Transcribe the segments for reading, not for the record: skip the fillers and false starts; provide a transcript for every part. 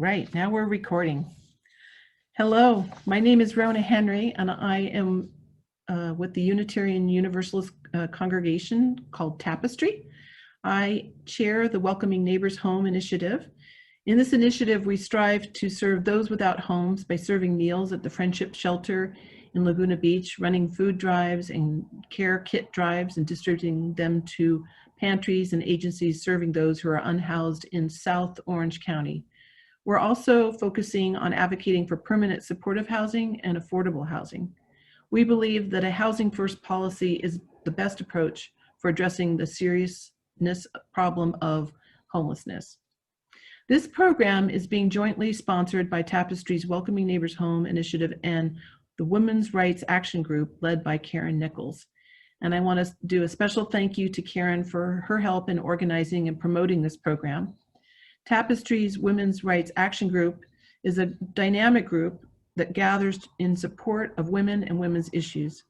right, now we're recording. Hello, my name is Reyna Henry, and I am with the Unitarian Universalist congregation called Tapestry. I chair the Welcoming Neighbors Home initiative. In this initiative, we strive to serve those without homes by serving meals at the Friendship Shelter in Laguna Beach, running food drives and care kit drives, and distributing them to pantries and agencies serving those who are unhoused in South Orange County. We're also focusing on advocating for permanent supportive housing and affordable housing. We believe that a housing first policy is the best approach for addressing the seriousness problem of homelessness. This program is being jointly sponsored by Tapestry's Welcoming Neighbors Home initiative and the Women's Rights Action Group led by Karen Nichols. And I want to do a special thank you to Karen for her help in organizing and promoting this program. Tapestry's Women's Rights Action Group is a dynamic group that gathers in support of women and women's issues.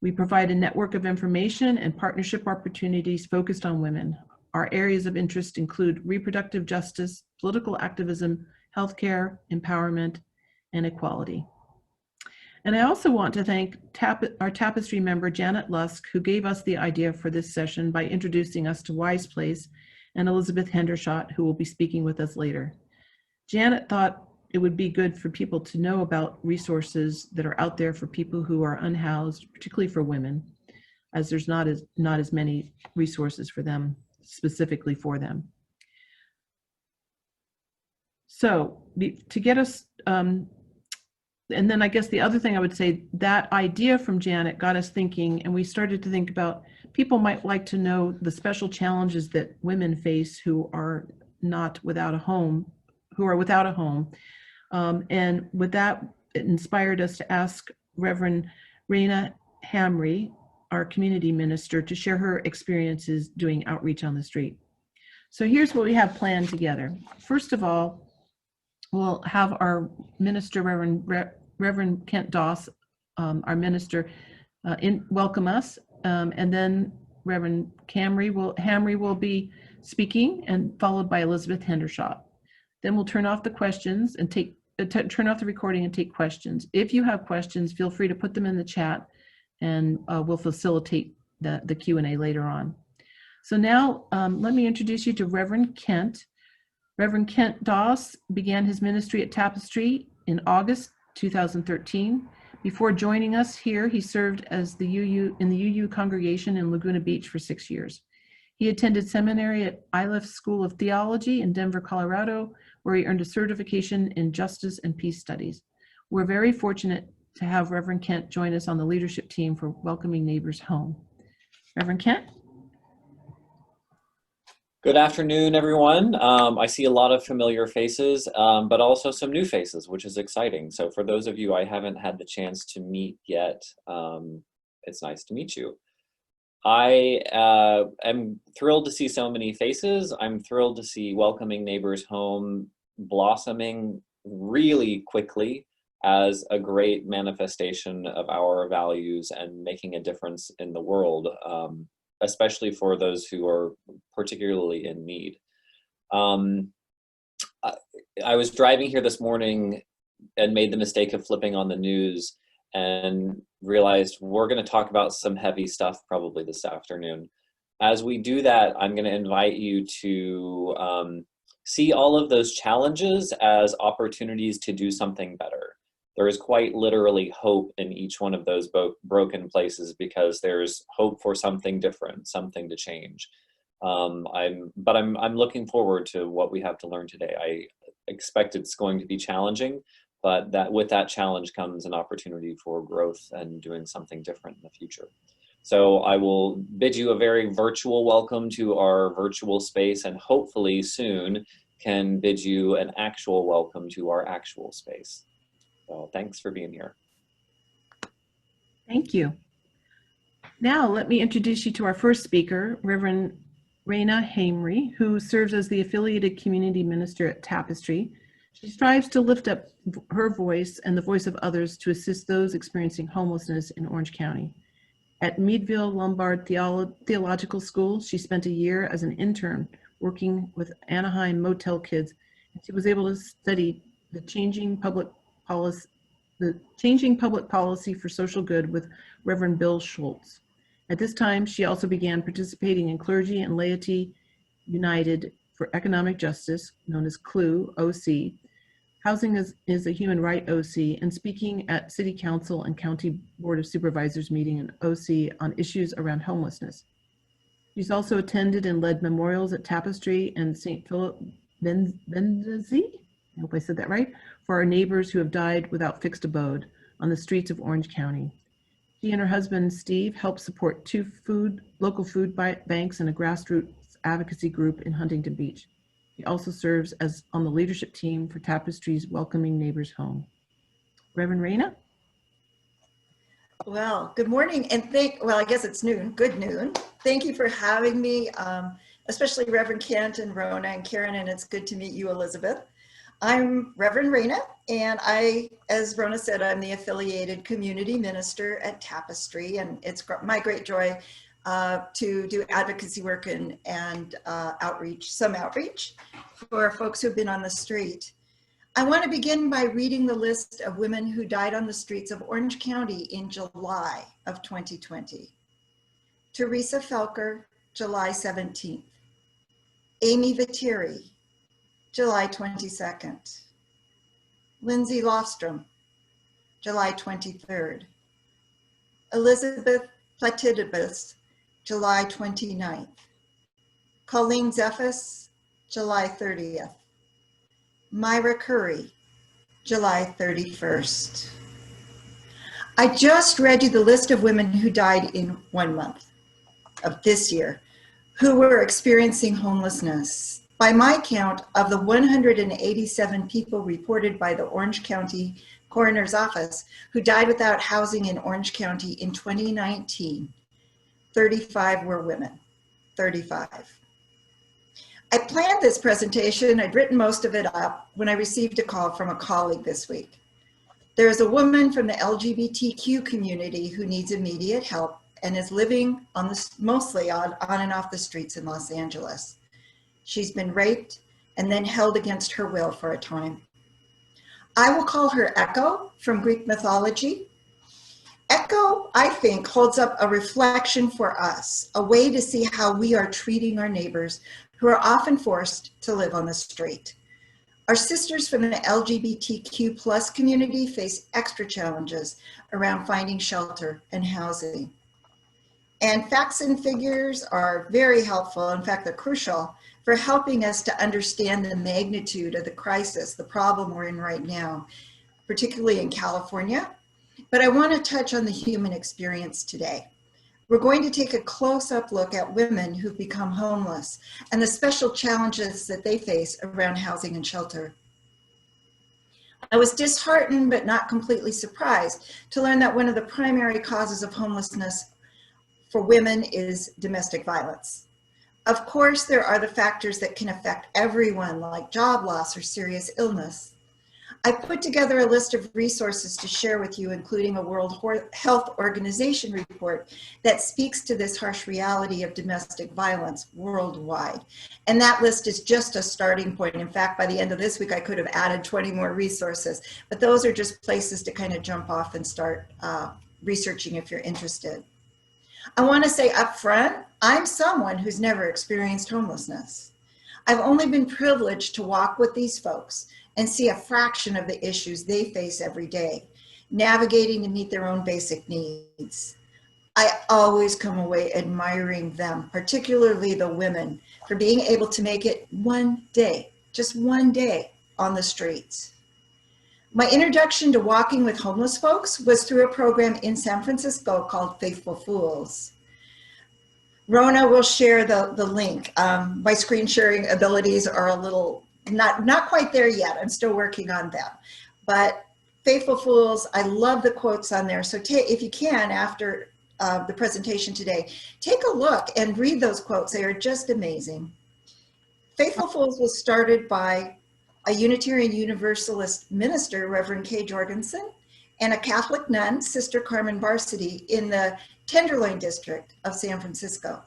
We provide a network of information and partnership opportunities focused on women. Our areas of interest include reproductive justice, political activism, healthcare, empowerment, and equality. And I also want to thank our Tapestry member, Janet Lusk, who gave us the idea for this session by introducing us to Wise Place, and Elizabeth Hendershot, who will be speaking with us later. Janet thought it would be good for people to know about resources that are out there for people who are unhoused, particularly for women, as there's not as many resources for them, specifically for them. So to get us, and then I guess the other thing I would say, that idea from Janet got us thinking, and we started to think about people might like to know the special challenges that women face who are not without a home, who are without a home. And with that, it inspired us to ask Reverend Reyna Heymary, our community minister, to share her experiences doing outreach on the street. So here's what we have planned together. First of all, we'll have our minister, Reverend Kent Doss, our minister, welcome us. And then Reverend Heymary will be speaking, and followed by Elizabeth Hendershot. Then we'll turn off the questions and turn off the recording and take questions. If you have questions, feel free to put them in the chat, and we'll facilitate the Q&A later on. So now let me introduce you to Reverend Kent. Reverend Kent Doss began his ministry at Tapestry in August 2013. Before joining us here, he served as in the UU congregation in Laguna Beach for 6 years. He attended seminary at Iliff School of Theology in Denver, Colorado, where he earned a certification in Justice and Peace Studies. We're very fortunate to have Reverend Kent join us on the leadership team for Welcoming Neighbors Home. Reverend Kent? Good afternoon, everyone. I see a lot of familiar faces, but also some new faces, which is exciting. So for those of you I haven't had the chance to meet yet, it's nice to meet you. I am thrilled to see so many faces. I'm thrilled to see Welcoming Neighbors Home blossoming really quickly as a great manifestation of our values and making a difference in the world. Especially for those who are particularly in need. I was driving here this morning and made the mistake of flipping on the news and realized we're going to talk about some heavy stuff probably this afternoon. As we do that, I'm going to invite you to see all of those challenges as opportunities to do something better. There is quite literally hope in each one of those broken places, because there's hope for something different, something to change. I'm looking forward to what we have to learn today. I expect it's going to be challenging, but with that challenge comes an opportunity for growth and doing something different in the future. So I will bid you a very virtual welcome to our virtual space, and hopefully soon can bid you an actual welcome to our actual space. So thanks for being here. Thank you. Now let me introduce you to our first speaker, Reverend Reyna Heymary, who serves as the affiliated community minister at Tapestry. She strives to lift up her voice and the voice of others to assist those experiencing homelessness in Orange County. At Meadville Lombard Theological School, she spent a year as an intern working with Anaheim motel kids She was able to study the changing public policy for social good with Reverend Bill Schultz. At this time, she also began participating in Clergy and Laity United for Economic Justice, known as CLUE, OC. Housing is a human right OC, and speaking at City Council and County Board of Supervisors meeting in OC on issues around homelessness. She's also attended and led memorials at Tapestry and St. Philip Bendazee, I hope I said that right, for our neighbors who have died without fixed abode on the streets of Orange County. She and her husband, Steve, help support two local food banks and a grassroots advocacy group in Huntington Beach. He also serves as on the leadership team for Tapestry's Welcoming Neighbors Home. Reverend Reyna? Well, good morning, and I guess it's noon, good noon. Thank you for having me, especially Reverend Kent and Rona and Karen, and it's good to meet you, Elizabeth. I'm Reverend Reyna, and as Rona said, I'm the affiliated community minister at Tapestry, and it's my great joy to do advocacy work and outreach for folks who've been on the street. I want to begin by reading the list of women who died on the streets of Orange County in July of 2020. Teresa Felker, July 17th. Amy Viteri, July 22nd. Lindsay Lofstrom, July 23rd. Elizabeth Platidibus, July 29th. Colleen Zephus, July 30th. Myra Curry, July 31st. I just read you the list of women who died in 1 month of this year who were experiencing homelessness. By my count, of the 187 people reported by the Orange County Coroner's Office who died without housing in Orange County in 2019, 35 were women, 35. I planned this presentation, I'd written most of it up when I received a call from a colleague this week. There is a woman from the LGBTQ community who needs immediate help and is living mostly on and off the streets in Los Angeles. She's been raped and then held against her will for a time. I will call her Echo from Greek mythology. Echo, I think, holds up a reflection for us, a way to see how we are treating our neighbors who are often forced to live on the street. Our sisters from the LGBTQ plus community face extra challenges around finding shelter and housing. And facts and figures are very helpful. In fact, they're crucial for helping us to understand the magnitude of the crisis, the problem we're in right now, particularly in California. But I want to touch on the human experience today. We're going to take a close-up look at women who've become homeless and the special challenges that they face around housing and shelter. I was disheartened but not completely surprised to learn that one of the primary causes of homelessness for women is domestic violence. Of course, there are the factors that can affect everyone, like job loss or serious illness. I put together a list of resources to share with you, including a World Health Organization report that speaks to this harsh reality of domestic violence worldwide. And that list is just a starting point. In fact, by the end of this week, I could have added 20 more resources, but those are just places to kind of jump off and start researching if you're interested. I want to say up front, I'm someone who's never experienced homelessness. I've only been privileged to walk with these folks and see a fraction of the issues they face every day, navigating to meet their own basic needs. I always come away admiring them, particularly the women, for being able to make it one day, just one day on the streets. My introduction to walking with homeless folks was through a program in San Francisco called Faithful Fools. Rona will share the link. My screen sharing abilities are a little, not quite there yet. I'm still working on them. But Faithful Fools, I love the quotes on there. So if you can, after the presentation today, take a look and read those quotes. They are just amazing. Faithful Fools was started by a Unitarian Universalist minister, Reverend Kay Jorgensen, and a Catholic nun, Sister Carmen Varsity, in the Tenderloin district of San Francisco.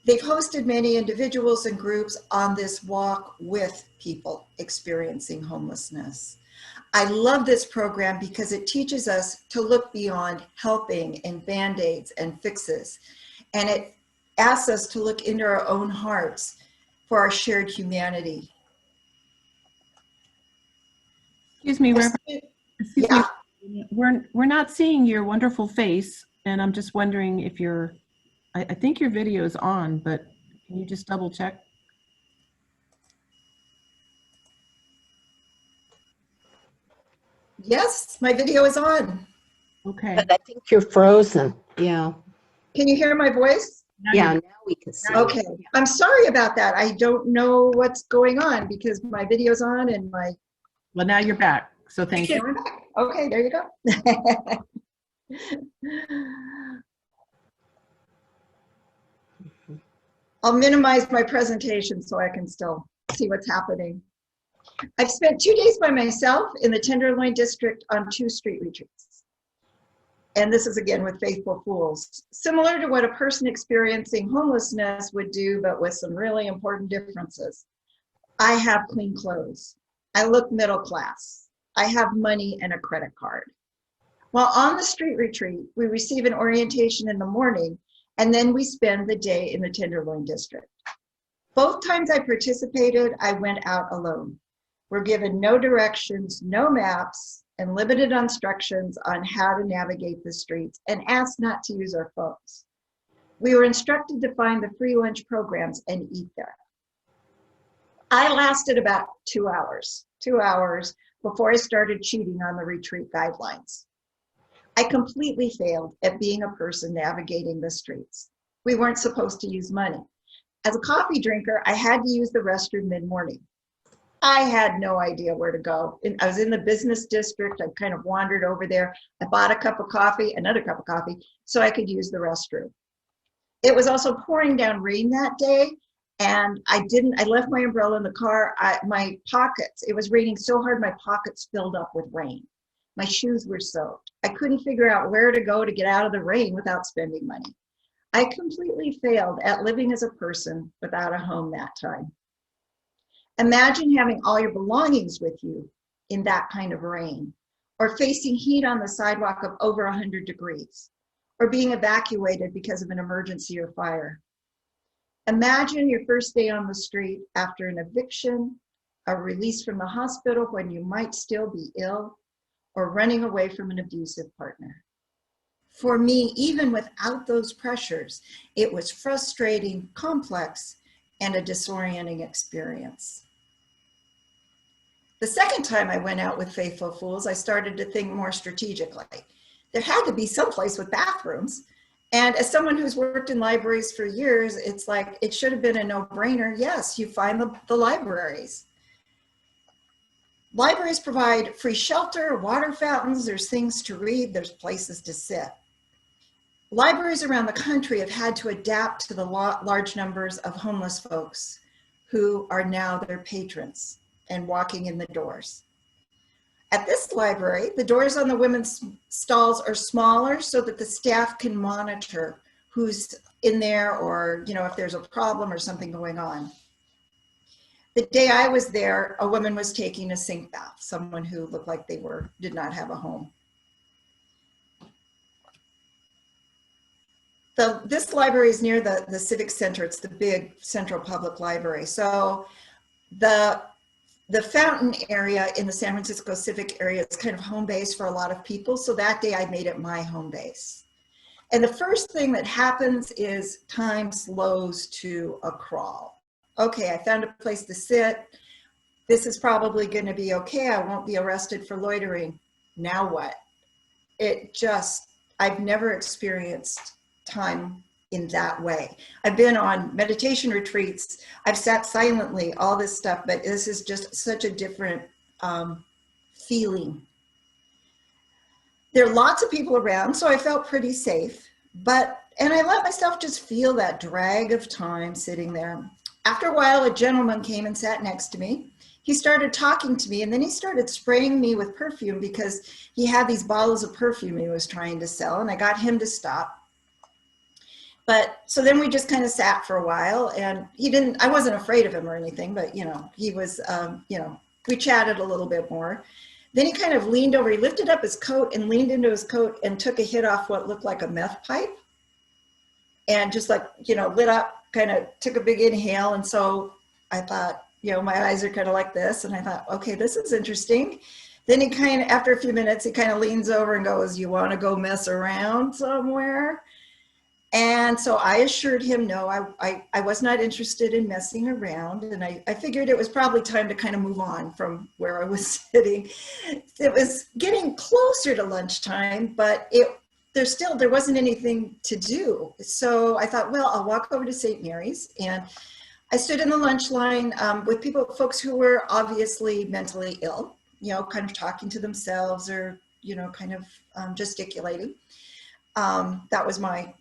They've hosted many individuals and groups on this walk with people experiencing homelessness. I love this program because it teaches us to look beyond helping and band-aids and fixes. And it asks us to look into our own hearts for our shared humanity. Excuse me, Reverend. Excuse Yeah. me. We're not seeing your wonderful face, and I'm just wondering if you're, I think your video is on, but can you just double check? Yes, my video is on. Okay. But I think you're frozen. Yeah. Can you hear my voice? Now Yeah, you're- now we can see. Okay, I'm sorry about that. I don't know what's going on because my video's on and my. Well, now you're back. So thank you. Okay, there you go. I'll minimize my presentation so I can still see what's happening. I've spent 2 days by myself in the Tenderloin district on 2 street retreats. And this is again with Faithful Fools, similar to what a person experiencing homelessness would do, but with some really important differences. I have clean clothes. I look middle class. I have money and a credit card. While on the street retreat, we receive an orientation in the morning, and then we spend the day in the Tenderloin district. Both times I participated, I went out alone. We're given no directions, no maps, and limited instructions on how to navigate the streets, and asked not to use our phones. We were instructed to find the free lunch programs and eat there. I lasted about 2 hours before I started cheating on the retreat guidelines. I completely failed at being a person navigating the streets. We weren't supposed to use money. As a coffee drinker, I had to use the restroom mid-morning. I had no idea where to go. I was in the business district. I kind of wandered over there. I bought a cup of coffee, another cup of coffee, so I could use the restroom. It was also pouring down rain that day, and I left my umbrella in the car. My pockets, it was raining so hard, my pockets filled up with rain. My shoes were soaked. I couldn't figure out where to go to get out of the rain without spending money. I completely failed at living as a person without a home that time. Imagine having all your belongings with you in that kind of rain, or facing heat on the sidewalk of over 100 degrees, or being evacuated because of an emergency or fire. Imagine your first day on the street after an eviction, a release from the hospital when you might still be ill, or running away from an abusive partner. For me, even without those pressures, it was frustrating, complex, and a disorienting experience. The second time I went out with Faithful Fools, I started to think more strategically. There had to be someplace with bathrooms. And as someone who's worked in libraries for years, it's like, it should have been a no-brainer. Yes, you find the libraries. Libraries provide free shelter, water fountains, there's things to read, there's places to sit. Libraries around the country have had to adapt to the large numbers of homeless folks who are now their patrons and walking in the doors. At this library, the doors on the women's stalls are smaller so that the staff can monitor who's in there, or if there's a problem or something going on. The day I was there, a woman was taking a sink bath, someone who looked like they did not have a home. This library is near the Civic Center. It's the big Central Public Library. So the fountain area in the San Francisco Civic area is kind of home base for a lot of people. So that day I made it my home base. And the first thing that happens is time slows to a crawl. Okay, I found a place to sit. This is probably going to be okay. I won't be arrested for loitering. Now what? I've never experienced time in that way. I've been on meditation retreats. I've sat silently, all this stuff, but this is just such a different feeling. There are lots of people around, so I felt pretty safe, and I let myself just feel that drag of time sitting there. After a while, a gentleman came and sat next to me. He started talking to me, and then he started spraying me with perfume because he had these bottles of perfume he was trying to sell, and I got him to stop. But so then we just kind of sat for a while, and I wasn't afraid of him or anything, but he was, we chatted a little bit more. Then he kind of leaned over, he lifted up his coat and leaned into his coat and took a hit off what looked like a meth pipe. And just like, lit up, kind of took a big inhale. And so I thought, my eyes are kind of like this. And I thought, okay, this is interesting. Then he kind of, after a few minutes, he kind of leans over and goes, "You want to go mess around somewhere?" And so I assured him, no, I was not interested in messing around. And I figured it was probably time to kind of move on from where I was sitting. It was getting closer to lunchtime, but there wasn't anything to do. So I thought, well, I'll walk over to St. Mary's. And I stood in the lunch line with folks who were obviously mentally ill, kind of talking to themselves or, kind of gesticulating. That was my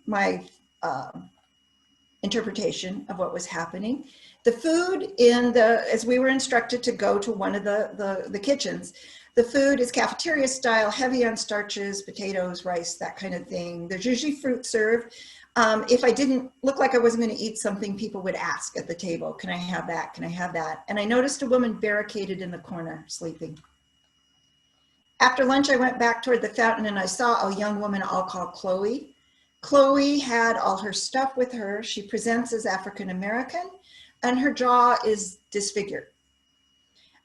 interpretation of what was happening. The food as we were instructed to go to one of the kitchens, the food is cafeteria style, heavy on starches, potatoes, rice, that kind of thing. There's usually fruit served. If I didn't look like I wasn't going to eat something, people would ask at the table, "Can I have that? Can I have that?" And I noticed a woman barricaded in the corner, sleeping. After lunch, I went back toward the fountain and I saw a young woman I'll call Chloe. Chloe had all her stuff with her. She presents as African American and her jaw is disfigured.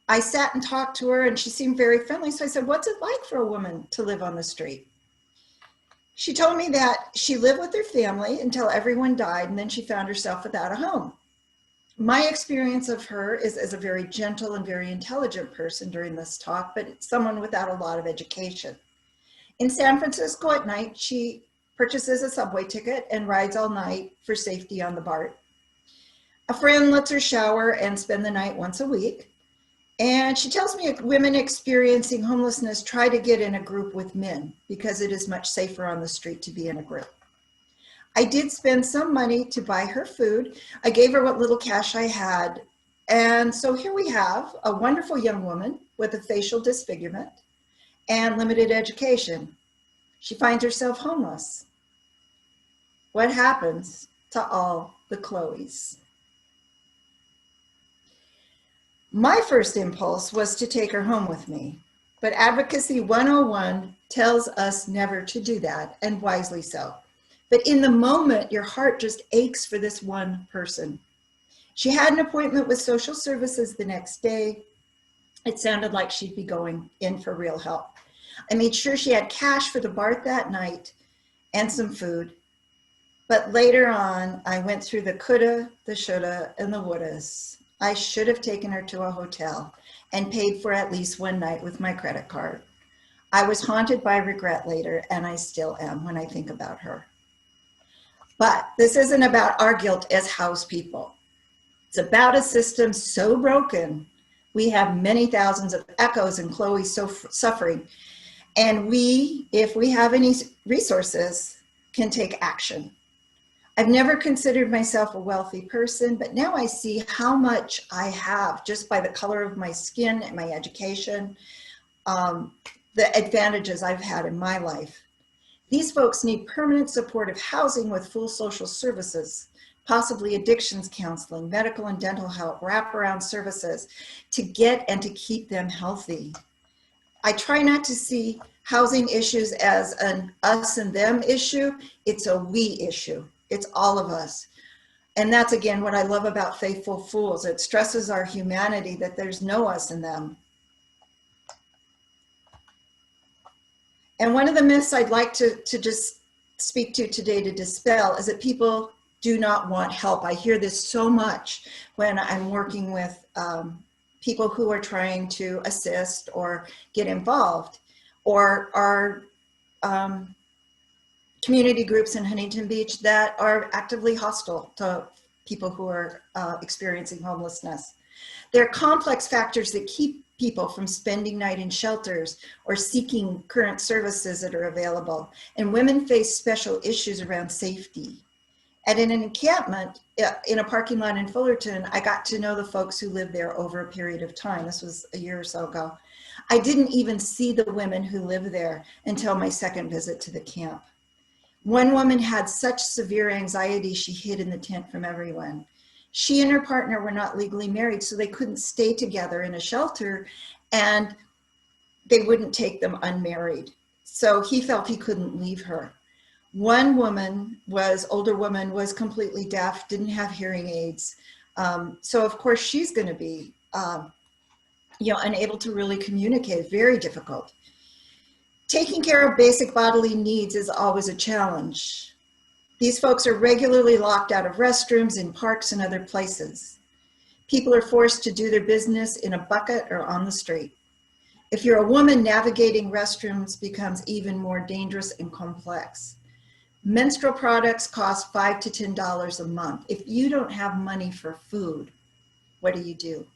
I sat and talked to her and she seemed very friendly. So I said, "What's it like for a woman to live on the street?" She told me that she lived with her family until everyone died and then she found herself without a home. My experience of her is as a very gentle and very intelligent person during this talk, but it's someone without a lot of education. In San Francisco at night, she purchases a subway ticket and rides all night for safety on the BART. A friend lets her shower and spend the night once a week. And she tells me women experiencing homelessness try to get in a group with men because it is much safer on the street to be in a group. I did spend some money to buy her food. I gave her what little cash I had. And so here we have a wonderful young woman with a facial disfigurement and limited education. She finds herself homeless. What happens to all the Chloes? My first impulse was to take her home with me, but Advocacy 101 tells us never to do that, and wisely so. But in the moment, your heart just aches for this one person. She had an appointment with social services the next day. It sounded like she'd be going in for real help. I made sure she had cash for the BART that night and some food. But later on, I went through the coulda, the shoulda, and the wouldas. I should have taken her to a hotel and paid for at least one night with my credit card. I was haunted by regret later, and I still am when I think about her. But this isn't about our guilt as house people. It's about a system so broken, we have many thousands of echoes and Chloe suffering. And we, if we have any resources, can take action. I've never considered myself a wealthy person, but now I see how much I have just by the color of my skin and my education, the advantages I've had in my life. These folks need permanent supportive housing with full social services, possibly addictions counseling, medical and dental help, wraparound services to get and to keep them healthy. I try not to see housing issues as an us and them issue. It's a we issue. It's all of us. And that's, again, what I love about Faithful Fools. It stresses our humanity that there's no us and them. And one of the myths I'd like to just speak to today to dispel is that people do not want help. I hear this so much when I'm working with people who are trying to assist or get involved, or are community groups in Huntington Beach that are actively hostile to people who are experiencing homelessness. There are complex factors that keep people from spending night in shelters or seeking current services that are available. And women face special issues around safety. At an encampment in a parking lot in Fullerton, I got to know the folks who lived there over a period of time. This was a year or so ago. I didn't even see the women who live there until my second visit to the camp. One woman had such severe anxiety, she hid in the tent from everyone. She and her partner were not legally married, so they couldn't stay together in a shelter, and they wouldn't take them unmarried. So he felt he couldn't leave her. One woman older woman, was completely deaf, didn't have hearing aids. So of course she's going to be, unable to really communicate, very difficult. Taking care of basic bodily needs is always a challenge. These folks are regularly locked out of restrooms, in parks, and other places. People are forced to do their business in a bucket or on the street. If you're a woman, navigating restrooms becomes even more dangerous and complex. Menstrual products cost $5 to $10 a month. If you don't have money for food, what do?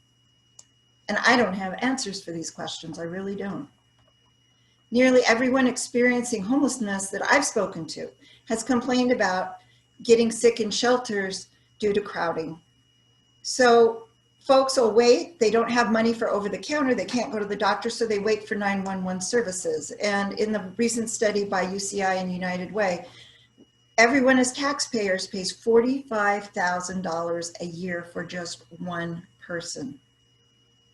And I don't have answers for these questions, I really don't. Nearly everyone experiencing homelessness that I've spoken to has complained about getting sick in shelters due to crowding. So folks will wait, they don't have money for over the counter, they can't go to the doctor, so they wait for 911 services. And in the recent study by UCI and United Way, everyone as taxpayers pays $45,000 a year for just one person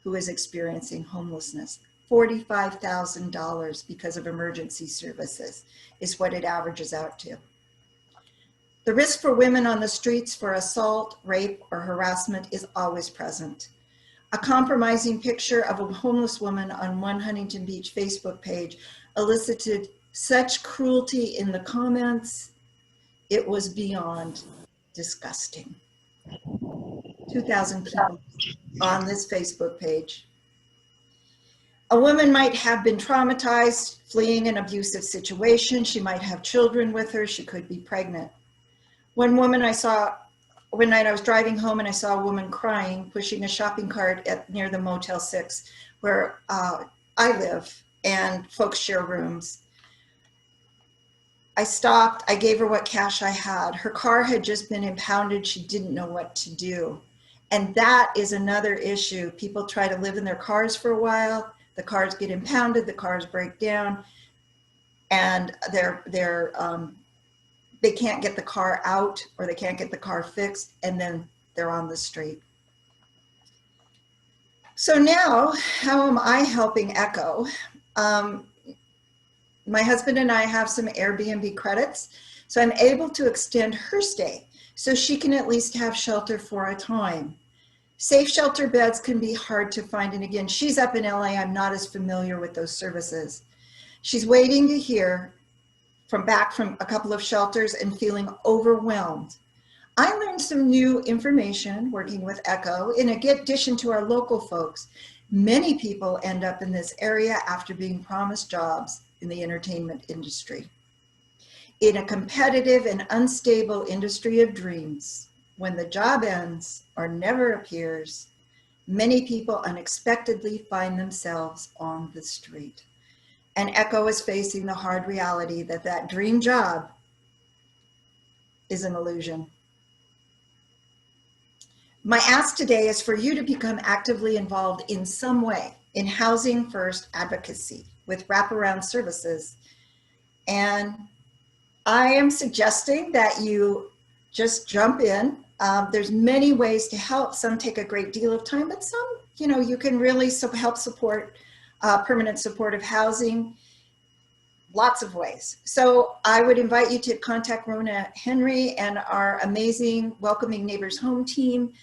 who is experiencing homelessness. $45,000 because of emergency services is what it averages out to. The risk for women on the streets for assault, rape, or harassment is always present. A compromising picture of a homeless woman on one Huntington Beach Facebook page elicited such cruelty in the comments, it was beyond disgusting. 2,000 people on this Facebook page. A woman might have been traumatized, fleeing an abusive situation. She might have children with her. She could be pregnant. One woman I saw, one night I was driving home and I saw a woman crying, pushing a shopping cart near the Motel 6 where I live, and folks share rooms. I stopped, I gave her what cash I had. Her car had just been impounded. She didn't know what to do. And that is another issue. People try to live in their cars for a while. The cars get impounded, the cars break down, and they can't get the car out, or they can't get the car fixed, and then they're on the street. So now, how am I helping Echo? My husband and I have some Airbnb credits, so I'm able to extend her stay so she can at least have shelter for a time. Safe shelter beds can be hard to find, and again, she's up in LA. I'm not as familiar with those services. She's waiting to hear back from a couple of shelters and feeling overwhelmed. I learned some new information working with Echo. In addition to our local folks, many people end up in this area after being promised jobs in the entertainment industry. In a competitive and unstable industry of dreams, when the job ends or never appears, many people unexpectedly find themselves on the street. And Echo is facing the hard reality that that dream job is an illusion. My ask today is for you to become actively involved in some way in Housing First advocacy with wraparound services. And I am suggesting that you just jump in. There's many ways to help. Some take a great deal of time, but some, you can really help support permanent supportive housing, lots of ways. So I would invite you to contact Reyna Heymary and our amazing Welcoming Neighbors Home team.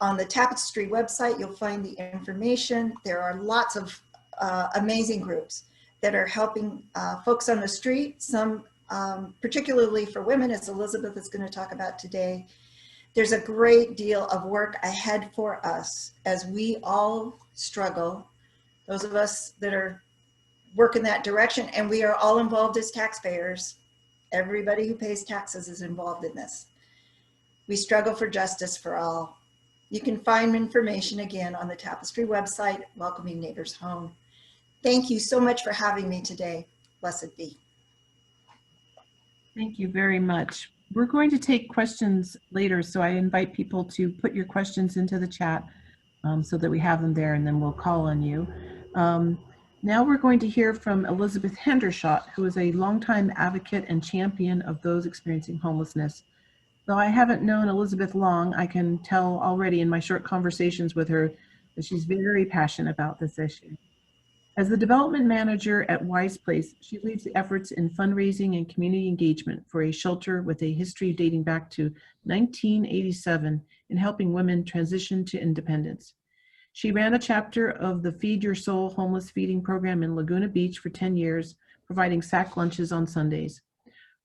On the Tapestry website, you'll find the information. There are lots of amazing groups that are helping folks on the street, some particularly for women, as Elizabeth is going to talk about today. There's a great deal of work ahead for us as we all struggle, those of us that are working that direction, and we are all involved as taxpayers. Everybody who pays taxes is involved in this. We struggle for justice for all. You can find information again on the Tapestry website, Welcoming Neighbors Home. Thank you so much for having me today. Blessed be. Thank you very much. We're going to take questions later, so I invite people to put your questions into the chat so that we have them there, and then we'll call on you. Now we're going to hear from Elizabeth Hendershot, who is a longtime advocate and champion of those experiencing homelessness. Though I haven't known Elizabeth long, I can tell already in my short conversations with her that she's very passionate about this issue. As the development manager at Wise Place, she leads the efforts in fundraising and community engagement for a shelter with a history dating back to 1987 in helping women transition to independence. She ran a chapter of the Feed Your Soul homeless feeding program in Laguna Beach for 10 years, providing sack lunches on Sundays.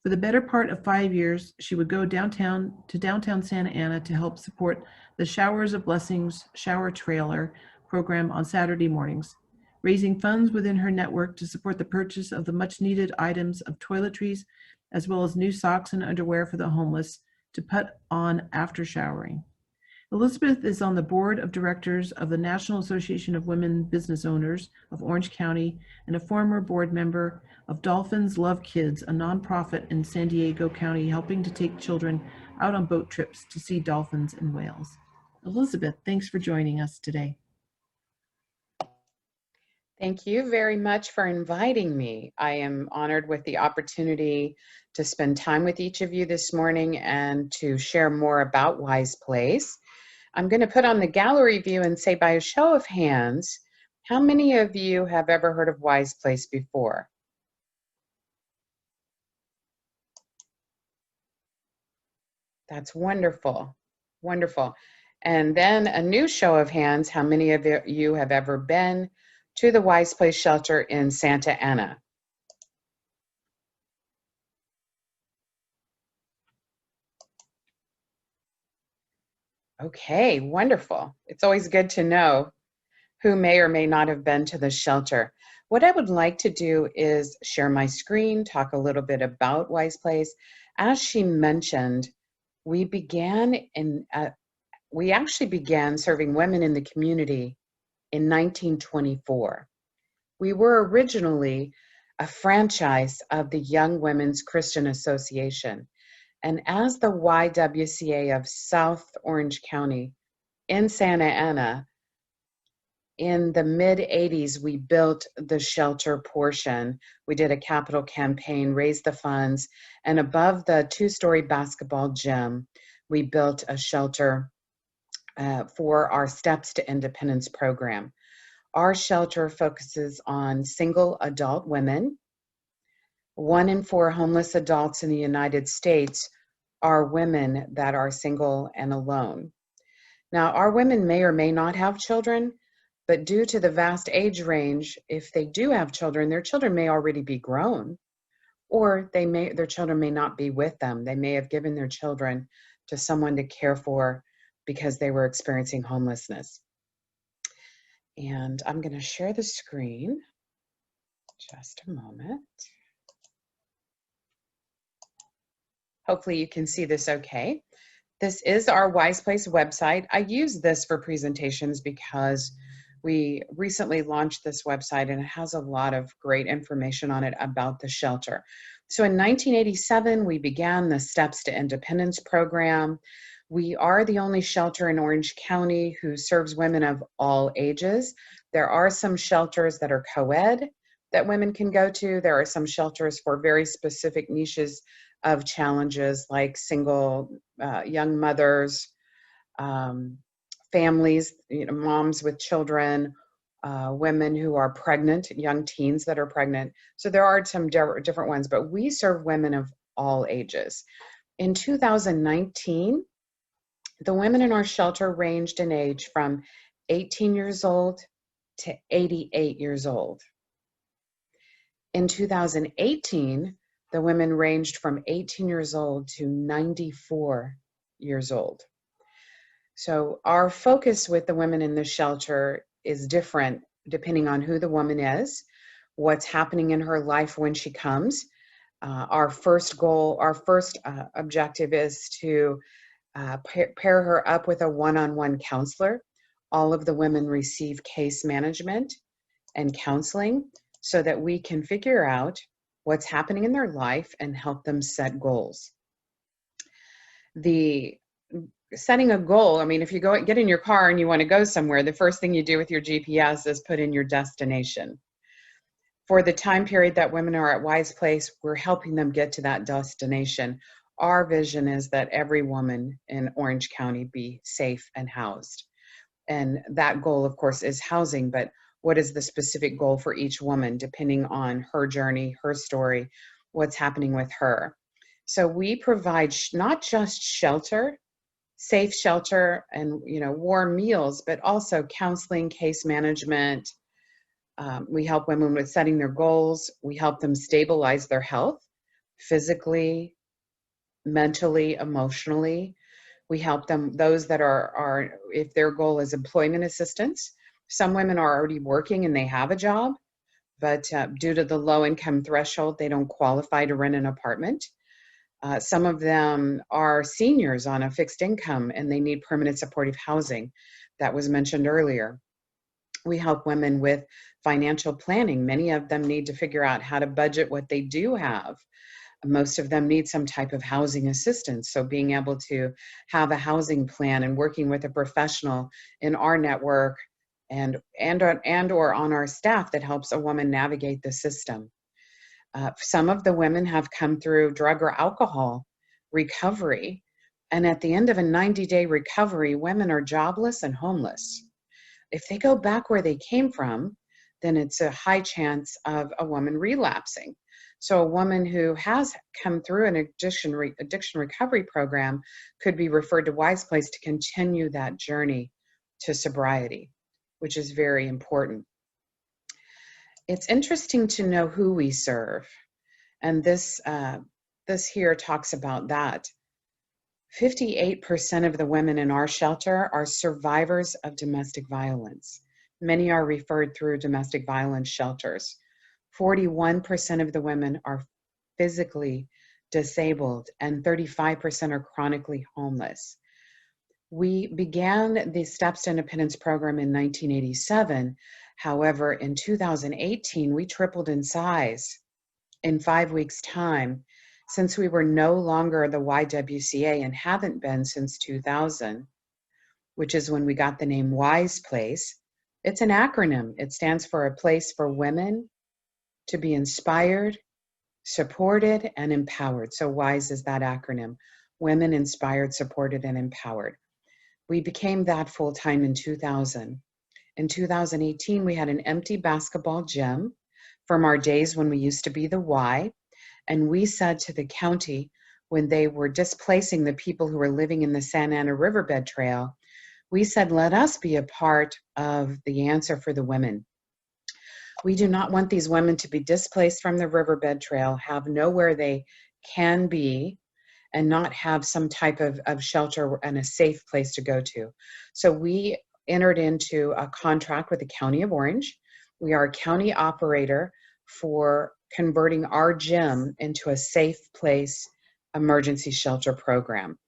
For the better part of 5 years, she would go downtown Santa Ana to help support the Showers of Blessings shower trailer program on Saturday mornings, raising funds within her network to support the purchase of the much-needed items of toiletries, as well as new socks and underwear for the homeless to put on after showering. Elizabeth is on the board of directors of the National Association of Women Business Owners of Orange County and a former board member of Dolphins Love Kids, a nonprofit in San Diego County helping to take children out on boat trips to see dolphins in whales. Elizabeth, thanks for joining us today. Thank you very much for inviting me. I am honored with the opportunity to spend time with each of you this morning and to share more about Wise Place. I'm going to put on the gallery view and say by a show of hands, how many of you have ever heard of Wise Place before? That's wonderful, wonderful. And then a new show of hands, how many of you have ever been to the Wise Place shelter in Santa Ana? Okay, wonderful. It's always good to know who may or may not have been to the shelter. What I would like to do is share my screen, talk a little bit about Wise Place. As she mentioned, we actually began serving women in the community in 1924. We were originally a franchise of the Young Women's Christian Association. And as the YWCA of South Orange County in Santa Ana, in the mid-'80s, we built the shelter portion. We did a capital campaign, raised the funds, and above the 2-story basketball gym, we built a shelter for our Steps to Independence program. Our shelter focuses on single adult women. 1 in 4 homeless adults in the United States are women that are single and alone. Now, our women may or may not have children, but due to the vast age range, if they do have children, their children may already be grown, or their children may not be with them. They may have given their children to someone to care for because they were experiencing homelessness. And I'm going to share the screen. Just a moment. Hopefully you can see this okay. This is our Wise Place website. I use this for presentations because we recently launched this website and it has a lot of great information on it about the shelter. So in 1987, we began the Steps to Independence program. We are the only shelter in Orange County who serves women of all ages. There are some shelters that are co-ed that women can go to. There are some shelters for very specific niches of challenges like single young mothers, families, moms with children, women who are pregnant, young teens that are pregnant. So there are some different ones, but we serve women of all ages. In 2019, the women in our shelter ranged in age from 18 years old to 88 years old. In 2018, the women ranged from 18 years old to 94 years old. So our focus with the women in the shelter is different depending on who the woman is, what's happening in her life when she comes. Our first goal, our first objective is to pair her up with a one-on-one counselor. All of the women receive case management and counseling so that we can figure out what's happening in their life and help them set goals. The setting a goal, I mean, if you get in your car and you want to go somewhere, the first thing you do with your GPS is put in your destination. For the time period that women are at Wise Place, we're helping them get to that destination. Our vision is that every woman in Orange County be safe and housed. And that goal, of course, is housing, but what is the specific goal for each woman, depending on her journey, her story, what's happening with her. So we provide not just shelter, safe shelter and warm meals, but also counseling, case management. We help women with setting their goals. We help them stabilize their health physically, mentally, emotionally. We help them, those that are if their goal is employment assistance. Some women are already working and they have a job, but due to the low income threshold, they don't qualify to rent an apartment. Some of them are seniors on a fixed income and they need permanent supportive housing. That was mentioned earlier. We help women with financial planning. Many of them need to figure out how to budget what they do have. Most of them need some type of housing assistance. So being able to have a housing plan and working with a professional in our network and or on our staff that helps a woman navigate the system. Some of the women have come through drug or alcohol recovery. And at the end of a 90-day recovery, women are jobless and homeless. If they go back where they came from, then it's a high chance of a woman relapsing. So a woman who has come through an addiction recovery program could be referred to Wise Place to continue that journey to sobriety, which is very important. It's interesting to know who we serve. And this here talks about that. 58% of the women in our shelter are survivors of domestic violence. Many are referred through domestic violence shelters. 41% of the women are physically disabled and 35% are chronically homeless. We began the Steps to Independence program in 1987. However, in 2018, we tripled in size in 5 weeks' time, since we were no longer the YWCA and haven't been since 2000, which is when we got the name Wise Place. It's an acronym. It stands for a place for women to be inspired, supported, and empowered. So WISE is that acronym, Women Inspired, Supported, and Empowered. We became that full-time in 2000. In 2018, we had an empty basketball gym from our days when we used to be the Y. And we said to the county, when they were displacing the people who were living in the Santa Ana Riverbed Trail, we said, let us be a part of the answer for the women. We do not want these women to be displaced from the Riverbed Trail, have nowhere they can be, and not have some type of shelter and a safe place to go to. So we entered into a contract with the County of Orange. We are a county operator for converting our gym into a safe place emergency shelter program.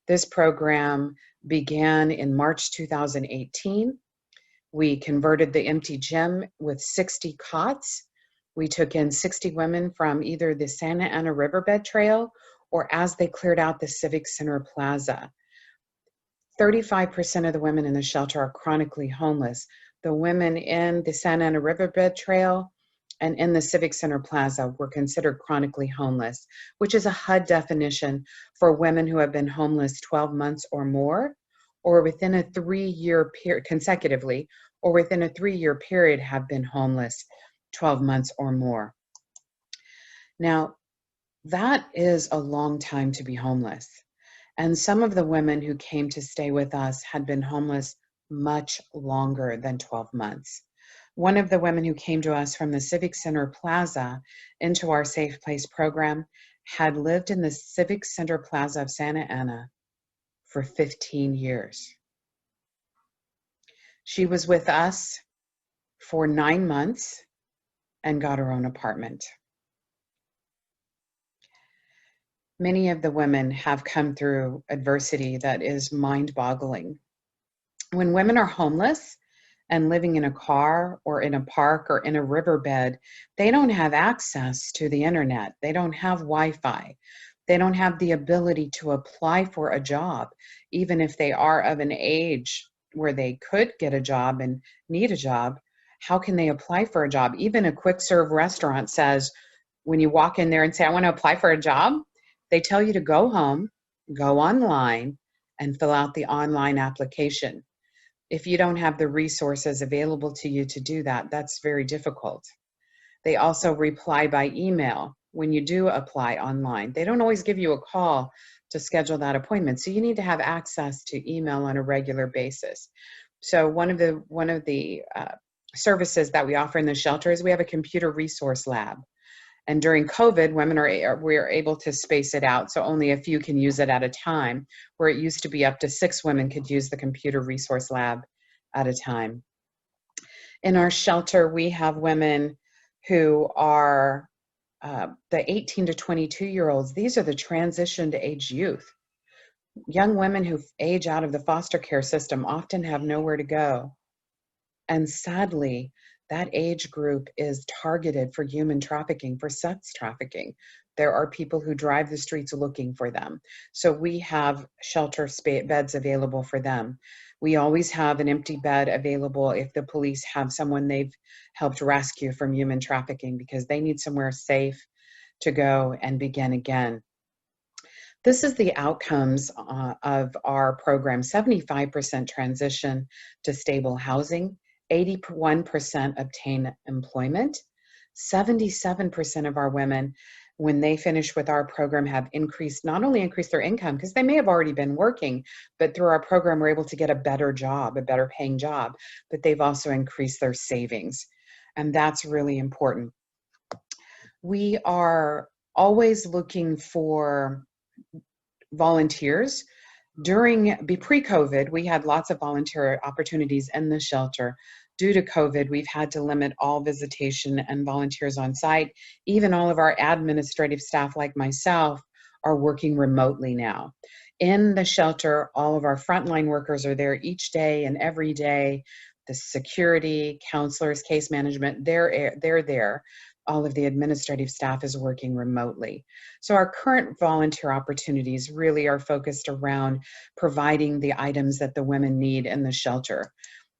This program began in March 2018. We converted the empty gym with 60 cots. We took in 60 women from either the Santa Ana Riverbed Trail or as they cleared out the Civic Center Plaza. 35% of the women in the shelter are chronically homeless. The women in the Santa Ana Riverbed Trail and in the Civic Center Plaza were considered chronically homeless, which is a HUD definition for women who have been homeless 12 months or more, or within a 3-year period consecutively, or within a 3-year period have been homeless 12 months or more. Now, that is a long time to be homeless. And some of the women who came to stay with us had been homeless much longer than 12 months. One of the women who came to us from the Civic Center Plaza into our Safe Place program had lived in the Civic Center Plaza of Santa Ana for 15 years. She was with us for 9 months and got her own apartment. Many of the women have come through adversity that is mind-boggling. When women are homeless and living in a car or in a park or in a riverbed, they don't have access to the internet. They don't have Wi-Fi. They don't have the ability to apply for a job, even if they are of an age where they could get a job and need a job. How can they apply for a job? Even a quick serve restaurant says, when you walk in there and say, I want to apply for a job, they tell you to go home, go online, and fill out the online application. If you don't have the resources available to you to do that, that's very difficult. They also reply by email when you do apply online. They don't always give you a call to schedule that appointment. So you need to have access to email on a regular basis. So one of the services that we offer in the shelter is we have a computer resource lab. And during COVID, we're able to space it out, so only a few can use it at a time, where it used to be up to 6 women could use the computer resource lab at a time. In our shelter, we have women who are the 18 to 22-year-olds. These are the transitioned age youth. Young women who age out of the foster care system often have nowhere to go. And sadly, that age group is targeted for human trafficking, for sex trafficking. There are people who drive the streets looking for them. So we have shelter beds available for them. We always have an empty bed available if the police have someone they've helped rescue from human trafficking, because they need somewhere safe to go and begin again. This is the outcomes of our program. 75% transition to stable housing, 81% obtain employment, 77% of our women, when they finish with our program, have not only increased their income, because they may have already been working, but through our program, we're able to get a better job, a better paying job, but they've also increased their savings. And that's really important. We are always looking for volunteers. Pre-COVID, we had lots of volunteer opportunities in the shelter. Due to COVID, we've had to limit all visitation and volunteers on site. Even all of our administrative staff, like myself, are working remotely now. In the shelter, all of our frontline workers are there each day and every day. The security, counselors, case management, they're there. All of the administrative staff is working remotely. So our current volunteer opportunities really are focused around providing the items that the women need in the shelter.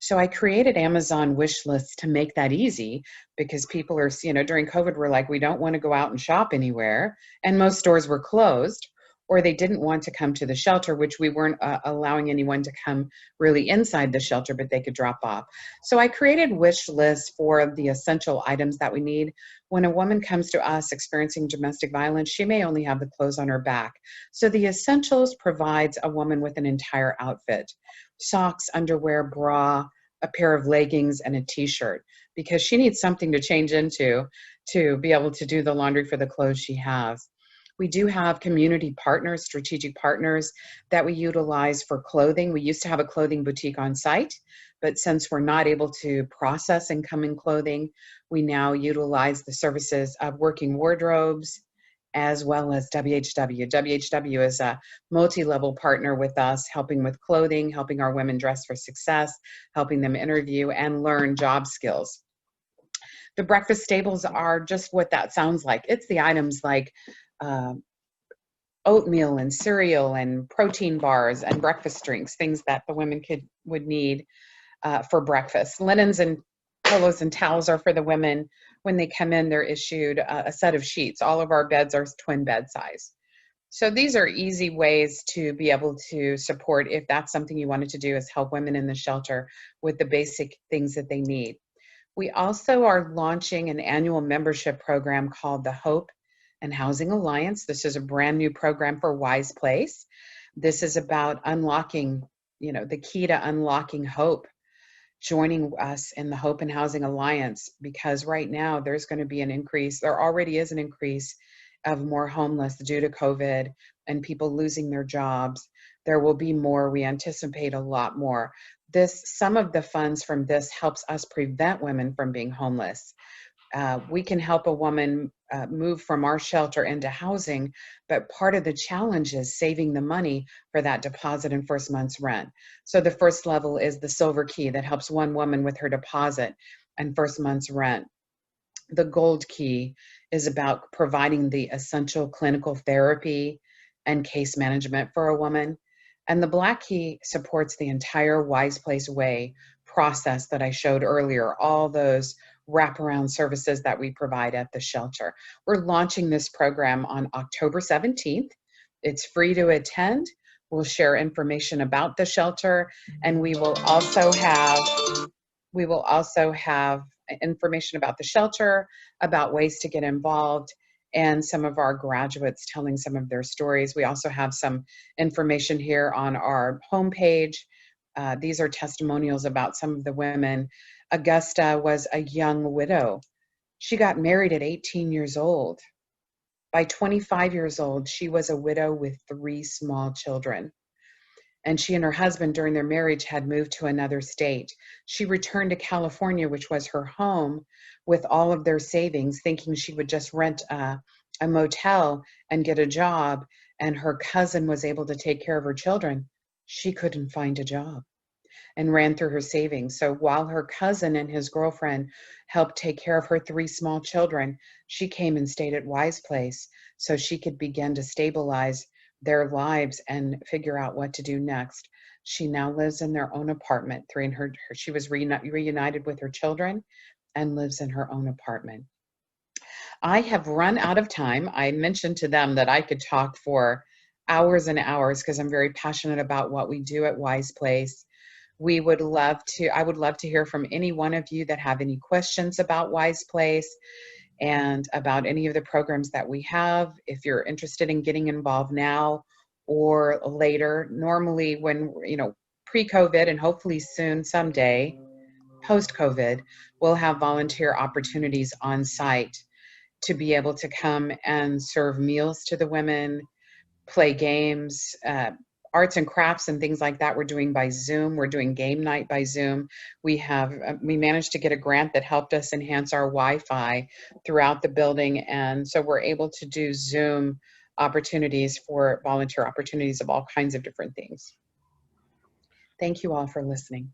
So I created Amazon wish lists to make that easy, because people are, during COVID, we're like, we don't want to go out and shop anywhere. And most stores were closed, or they didn't want to come to the shelter, which we weren't allowing anyone to come really inside the shelter, but they could drop off. So I created wish lists for the essential items that we need. When a woman comes to us experiencing domestic violence, she may only have the clothes on her back. So the essentials provides a woman with an entire outfit: socks, underwear, bra, a pair of leggings, and a t-shirt, because she needs something to change into to be able to do the laundry for the clothes she has. We do have community partners, strategic partners that we utilize for clothing. We used to have a clothing boutique on site, but since we're not able to process incoming clothing, we now utilize the services of Working Wardrobes, as well as WHW. WHW is a multi-level partner with us, helping with clothing, helping our women dress for success, helping them interview and learn job skills. The breakfast staples are just what that sounds like. It's the items like oatmeal and cereal and protein bars and breakfast drinks, things that the women would need for breakfast. Linens and pillows and towels are for the women. When they come in, they're issued a set of sheets. All of our beds are twin bed size. So these are easy ways to be able to support, if that's something you wanted to do, is help women in the shelter with the basic things that they need. We also are launching an annual membership program called the Hope and Housing Alliance. This is a brand new program for Wise Place. This is about unlocking, the key to unlocking hope, joining us in the Hope and Housing Alliance, because right now there's going to be an increase. There already is an increase of more homeless due to COVID and people losing their jobs. There will be more. We anticipate a lot more. Some of the funds from this helps us prevent women from being homeless. We can help a woman move from our shelter into housing, but part of the challenge is saving the money for that deposit and first month's rent. So the first level is the Silver Key that helps one woman with her deposit and first month's rent. The Gold Key is about providing the essential clinical therapy and case management for a woman. And the Black Key supports the entire Wise Place way process that I showed earlier, all those wraparound services that we provide at the shelter. We're launching this program on October 17th. It's free to attend. We'll share information about the shelter, and we will also have information about the shelter, about ways to get involved, and some of our graduates telling some of their stories. We also have some information here on our homepage. These are testimonials about some of the women. Augusta was a young widow. She got married at 18 years old. By 25 years old, she was a widow with 3 small children. And she and her husband, during their marriage, had moved to another state. She returned to California, which was her home, with all of their savings, thinking she would just rent a motel and get a job, and her cousin was able to take care of her children. She couldn't find a job and ran through her savings. So while her cousin and his girlfriend helped take care of her 3 small children, she came and stayed at Wise Place so she could begin to stabilize their lives and figure out what to do next. She now lives in their own apartment. She was reunited with her children and lives in her own apartment. I have run out of time. I mentioned to them that I could talk for hours and hours because I'm very passionate about what we do at Wise Place. I would love to hear from any one of you that have any questions about Wise Place and about any of the programs that we have. If you're interested in getting involved now or later, normally when, pre-COVID and hopefully soon someday, post-COVID, we'll have volunteer opportunities on site to be able to come and serve meals to the women, play games, arts and crafts and things like that we're doing by Zoom. We're doing game night by Zoom. We managed to get a grant that helped us enhance our Wi-Fi throughout the building. And so we're able to do Zoom opportunities for volunteer opportunities of all kinds of different things. Thank you all for listening.